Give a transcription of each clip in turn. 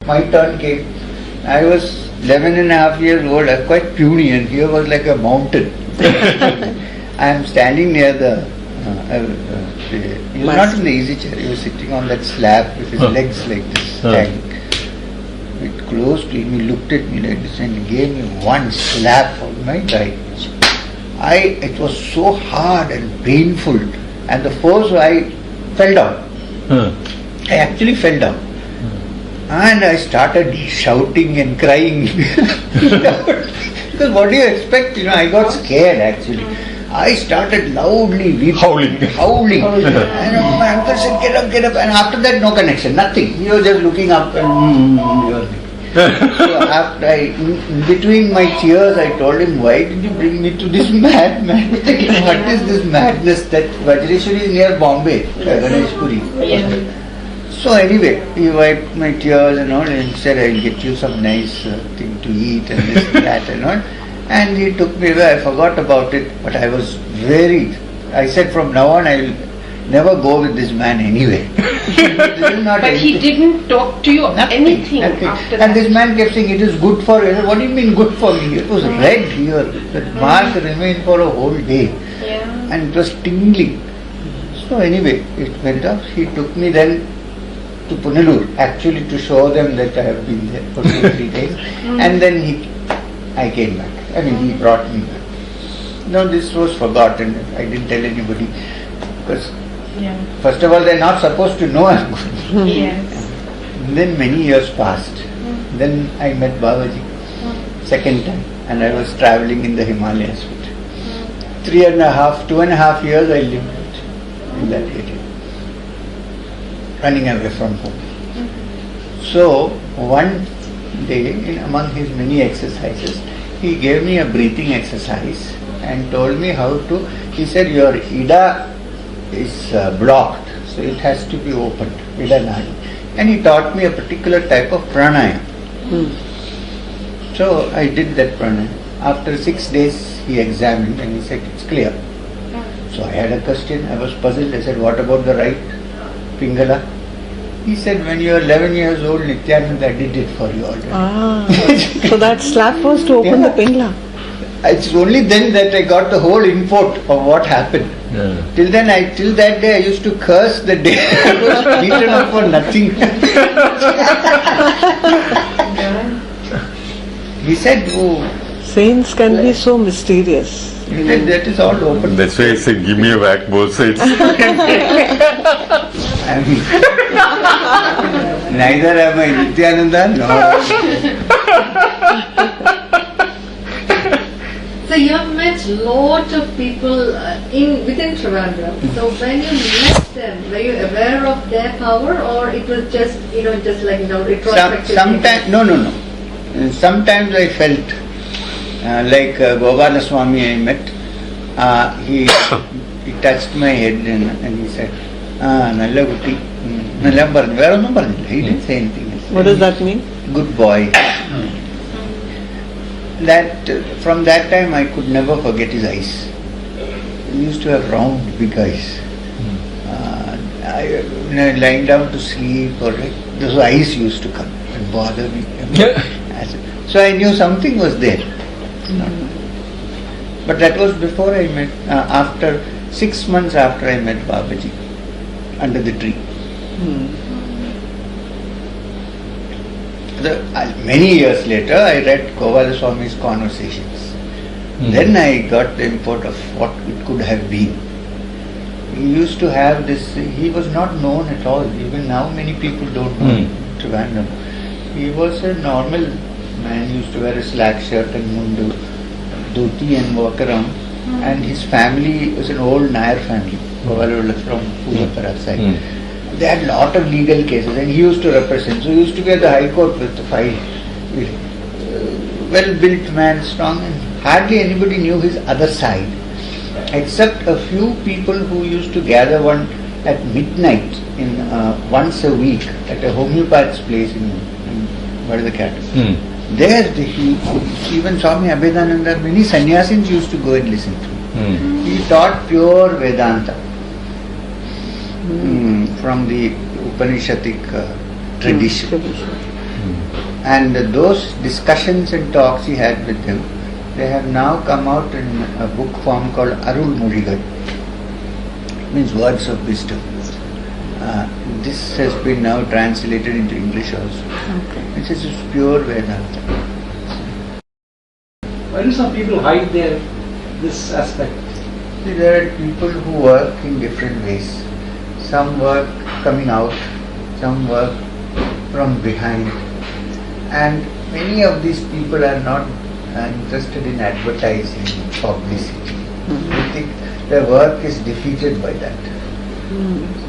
My turn came. I was 11 and a half years old, I was quite puny, and here was like a mountain. I am standing near the, he was not in the easy chair, he was sitting on that slab with his legs like this, hanging. It close to him, he looked at me like this and gave me one slap on my right. It was so hard and painful, and the force I fell down. I actually fell down. And I started shouting and crying. Because what do you expect? I got scared actually. I started loudly weeping. Howling. And my uncle said, get up. And after that, no connection, nothing. He was just looking up and So after in between my tears, I told him, why did you bring me to this madman? What is this madness? That Vajreshwari is near Bombay, Ganeshpuri. So anyway, he wiped my tears and all and said, I'll get you some nice thing to eat and this and that and all. And he took me away. I forgot about it, but I was I said from now on I will never go with this man anyway. But he didn't talk to you anything after that. And this man kept saying, it is good for you. I said, what do you mean good for me? It was red here. That mark remained for a whole day. Yeah. And it was tingling. So anyway, it went up. He took me then to Punalur, actually to show them that I have been there for 2-3 days. And then I came back. He brought me back. No, this was forgotten. I didn't tell anybody. Because first of all, they're not supposed to know I'm good. Yes. Then many years passed. Then I met Babaji, second time. And I was traveling in the Himalayas with 2.5 years I lived in that area. Running away from home. So one day, among his many exercises, he gave me a breathing exercise and told me how to. He said, your Ida is blocked, so it has to be opened, Ida Nadi. And he taught me a particular type of pranayama. So I did that pranayama. After 6 days, he examined and he said, it's clear. So I had a question, I was puzzled. I said, what about the right Pingala? He said, when you were 11 years old, Nityananda did it for you already. So that slap was to open the Pingala. It's only then that I got the whole import of what happened. Till that day I used to curse the day I was beaten up for nothing. He said, saints can be so mysterious. He said, that is all open. That's why I said, give me a whack both sides. Neither am I Nityananda, nor. So you have met lot of people within Trivandrum. So when you met them, were you aware of their power, or it was just retrospectively? Sometimes no. Sometimes I felt like Gopala Swami I met. He touched my head and he said, Nalla Gutti. He didn't say anything else. What does that mean? Good boy. That from that time I could never forget his eyes. He used to have round, big eyes. Lying down to sleep, or those eyes used to come and bother me. So I knew something was there. But that was before I met. After 6 months after I met Babaji under the tree. Many years later, I read Gopala Swami's Conversations. Then I got the import of what it could have been. He used to have this, he was not known at all. Even now many people don't know Trivandrum. He was a normal man. He used to wear a slack shirt and mundu, dhoti and walk around. And his family was an old Nair family, from Pujapara side. They had a lot of legal cases and he used to represent. So he used to be at the High Court with the file. Well-built man, strong, and hardly anybody knew his other side. Except a few people who used to gather at midnight once a week at a homeopath's place in Vadavakat. There even Swami Abhedananda, many sannyasins used to go and listen to him. He taught pure Vedanta from the Upanishadic tradition. And those discussions and talks he had with them, they have now come out in a book form called Arul Murigal. Means words of wisdom. This has been now translated into English also. Okay. This is pure Vedanta. Why do some people hide this aspect? See, there are people who work in different ways. Some work coming out, some work from behind. And many of these people are not interested in advertising, publicity. They think their work is defeated by that.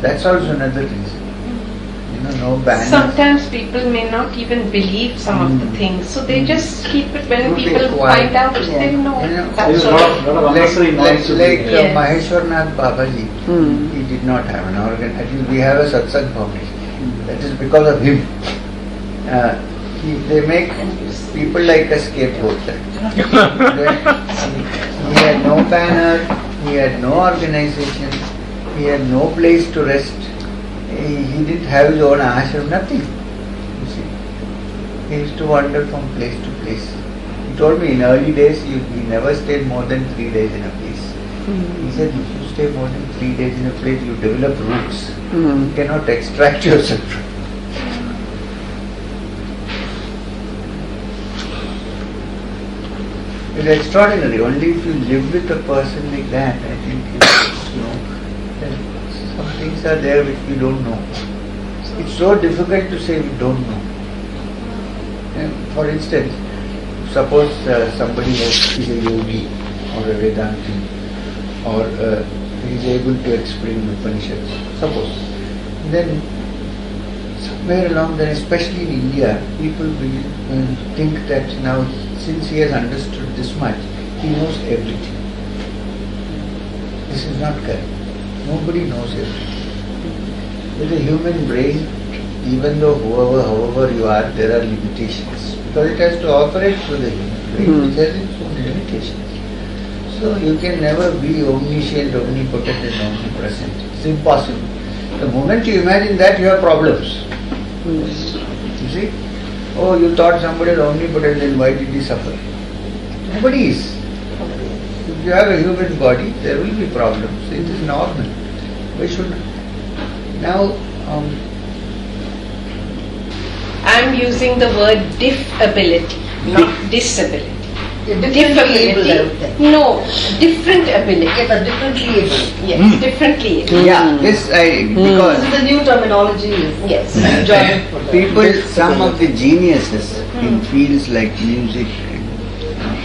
That's also another reason. No banners. Sometimes people may not even believe some of the things, so they just keep it when No, they people quiet. find out. They know. There's That's a all. lot of unnecessary noise. Like Yes. Maheshwarnath Babaji, he did not have an organ. Actually, we have a satsang foundation. That is because of him. They make people like a scapegoat. He had no banner, he had no organization, he had no place to rest. He didn't have his own ashram, nothing. You see, he used to wander from place to place. He told me in early days he never stayed more than 3 days in a place. He said if you stay more than 3 days in a place, you develop roots. You cannot extract yourself from it. It's extraordinary. Only if you live with a person like that, I think you know that some things are there which we don't know. It's so difficult to say we don't know. For instance, suppose somebody is a yogi or a Vedanti or he is able to explain Upanishads. Suppose. Then somewhere along there, especially in India, people will think that now since he has understood this much, he knows everything. This is not correct. Nobody knows everything. With a human brain, even though however you are, there are limitations. Because it has to operate through the human brain, which has its own limitations. So you can never be omniscient, omnipotent and omnipresent. It's impossible. The moment you imagine that, you have problems. You see? Oh, you thought somebody is omnipotent, then why did he suffer? Nobody is. If you have a human body, there will be problems. It is normal. We should now. I'm using the word diff-ability, not disability. Differently able, I would think. No, different ability. Okay, but differently able. Yes, differently able. Yeah, this because This is the new terminology. Yes. Enjoyment for that. people, some of the geniuses in fields like music and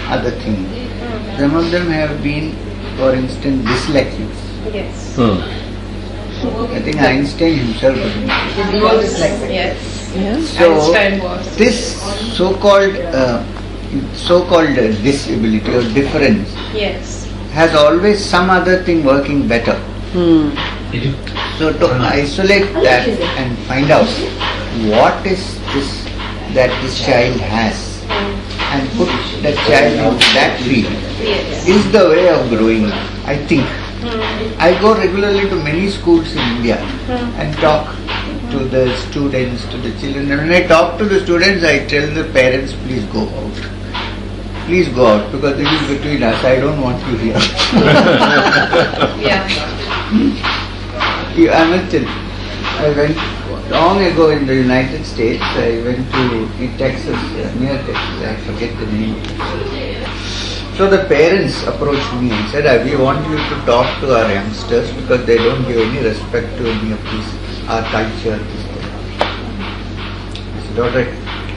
other things, some of them have been, for instance, dyslexics. Yes. I think Einstein himself was. He was dyslexic. Yes. Yes. So Einstein was. this so-called disability or difference Yes. has always some other thing working better. So to isolate that and find out what is this that this child has and put that child in that field Yes. is the way of growing up, I think. I go regularly to many schools in India and talk to the students, to the children. And when I talk to the students, I tell the parents, please go out. Please go out, because this is between us. I don't want you here. Yeah. I must tell you, I went long ago in the United States. I went to Texas, near Texas. I forget the name. So the parents approached me and said, we want you to talk to our youngsters because they don't give any respect to any of this, our culture. This thing. I said, all right,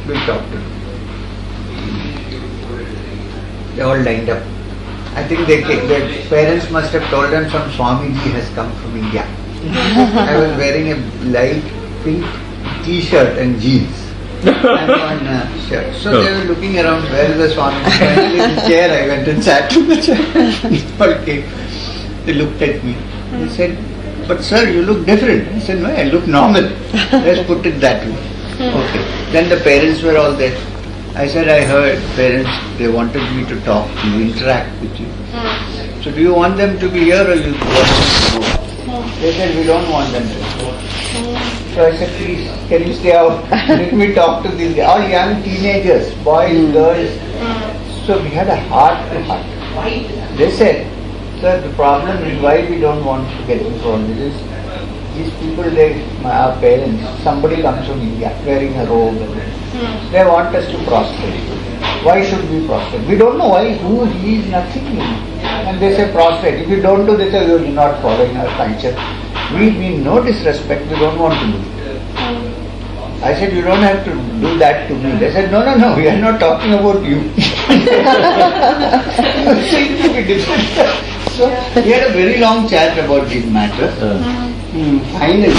we'll talk to them. They all lined up. I think their parents must have told them some Swamiji has come from India. I was wearing a light pink t-shirt and jeans. And one shirt. So they were looking around, where is the Swamiji? Finally in the chair, I went and sat in the chair. Okay. They looked at me. They said, but sir, you look different. I said, no, I look normal. Let's put it that way. Okay. Then the parents were all there. I said, I heard parents, they wanted me to talk to you, interact with you. So do you want them to be here or you want them to go? They said, we don't want them to go. So I said, please, can you stay out? Let me talk to these guys. All young teenagers, boys, girls. So we had a heart to heart. They said, sir, the problem is why we don't want to get involved in this. These people, our parents, somebody comes from India wearing a robe. They want us to prostrate. Why should we prostrate? We don't know why, who he is, nothing. And they say prostrate. If you don't do this, you're not following our culture. We mean no disrespect, we don't want to do it. I said, you don't have to do that to me. They said, no, we are not talking about you. You seem to be different. So we had a very long chat about these matters. Finally,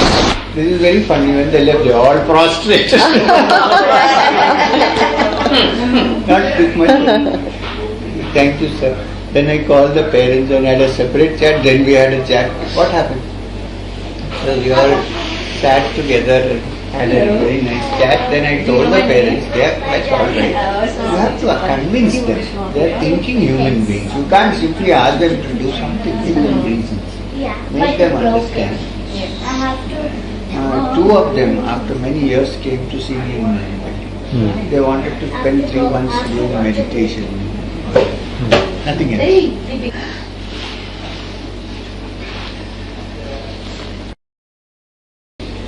this is very funny, when they left, they all prostrated. Not too much. Thank you, sir. Then I called the parents and had a separate chat. Then we had a chat. What happened? So we all sat together and had a very nice chat. Then I told the parents, that's all right. You have to convince them. They are thinking human beings. You can't simply ask them to do something. Give them reasons. Make them understand. Two of them, after many years, came to see me in Mumbai. They wanted to spend 3 months doing meditation. Nothing else.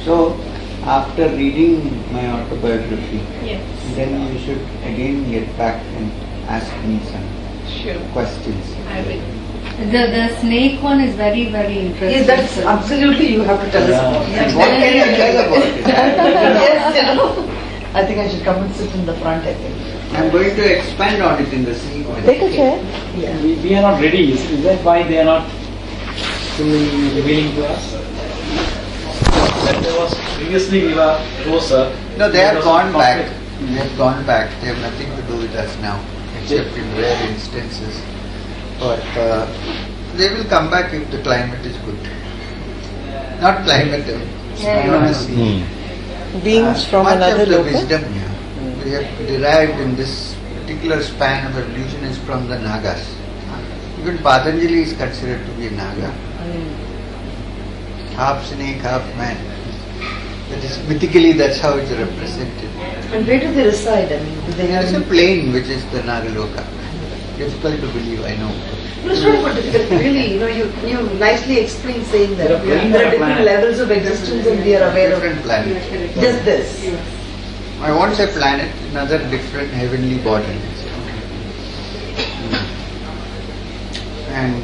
So, after reading my autobiography, then you should again get back and ask me some questions. I will. The snake one is very, very interesting. Yes, that's absolutely, you have to tell us about it. What can you tell about it? Yes, I think I should come and sit in the front, I think. I'm going to expand on it in the sequence. Take a chair. Yeah. We are not ready. Is that why they are not fully revealing to us? That there was previously we were closer. No, they There have was gone back. conflict. They have gone back. They have nothing to do with us now, except in rare instances. But they will come back if the climate is good. Not climate, sea. Beings from much another of the loka. wisdom here we have derived in this particular span of evolution is from the Nagas. Even Patanjali is considered to be a Naga. Half snake, half man. That is mythically, that's how it's represented. And where do they reside? I mean, do they have... It's a plane which is the Nagaloka. Difficult to believe, I know. No, it's not difficult. Really, you nicely explain saying that There are planes there are on different planet. levels of existence and we are aware of Different planet. just this. I won't say planet, another different heavenly body. And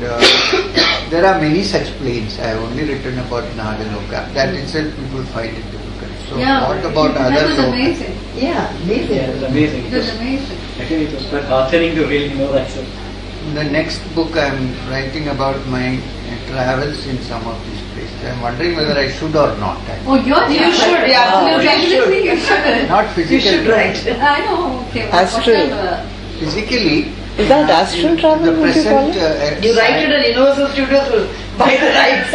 there are many such planes. I have only written about Nagaloka. That itself people find it difficult. So what about that other was lokas? amazing. Yeah, amazing. Yeah, it was amazing. It was amazing. Actually, it was quite heartening to really know that. So. In the next book I am writing about my travels in some of these places. I am wondering whether I should or not. Oh, you should. Yeah, Definitely you should. Not physically. You should write. I know. Okay. Astral. Physically. Is that astral travel, The would you call present. it? You write it at Universal Studios, will buy the rights.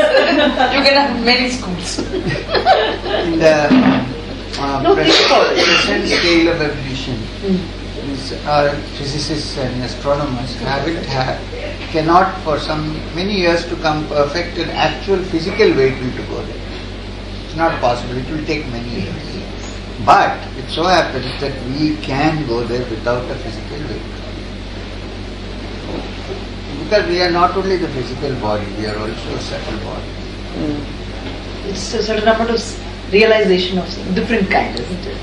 You can have many schools. In the No, think about it. present scale of evolution, our physicists and astronomers cannot for many years to come perfect an actual physical vehicle to go there. It's not possible. It will take many years. But it so happens that we can go there without a physical vehicle. Because we are not only the physical body, we are also a subtle body. It's a certain amount of realization of different kind, isn't it?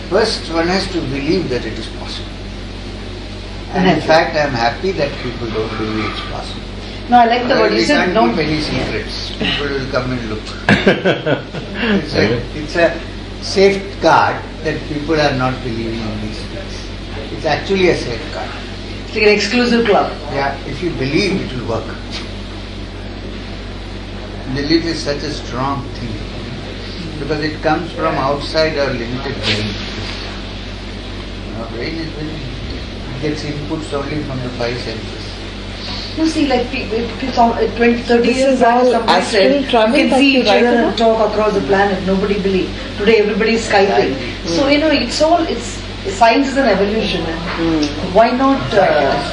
First, one has to believe that it is possible. And in fact, I am happy that people don't believe it's possible. No, I like the word. You We said can't no. keep any secrets. People will come and look. It's a safeguard that people are not believing in these things. It's actually a safeguard. It's like an exclusive club. Yeah, if you believe, it will work. Belief is such a strong thing because it comes from outside our limited brain. Our brain is very limited. It gets inputs only from the 5 senses. You see, like if it's all 20, 30 This years is back, all somebody astral said, travel you can that see you each write other about? and talk across the planet. Nobody believed. Today everybody is Skyping. So, it's science is an evolution. Why not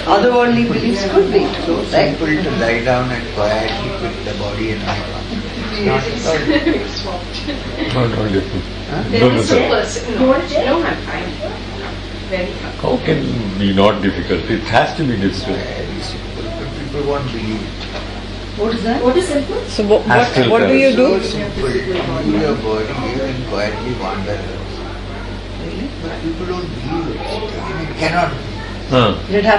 otherworldly beliefs could be? So Right? simple to lie down and quietly quit the body and lie down. Not at all. Not difficult. There No, was sir. a person. No, I'm fine. Very fine. How can it be not difficult? It has to be difficult. Very simple, but people won't believe it. What is that? What is simple? So Astral what do you travel. do? So simple. Move your body and quietly wander. But people don't believe it. It cannot be. Huh. Did it happen?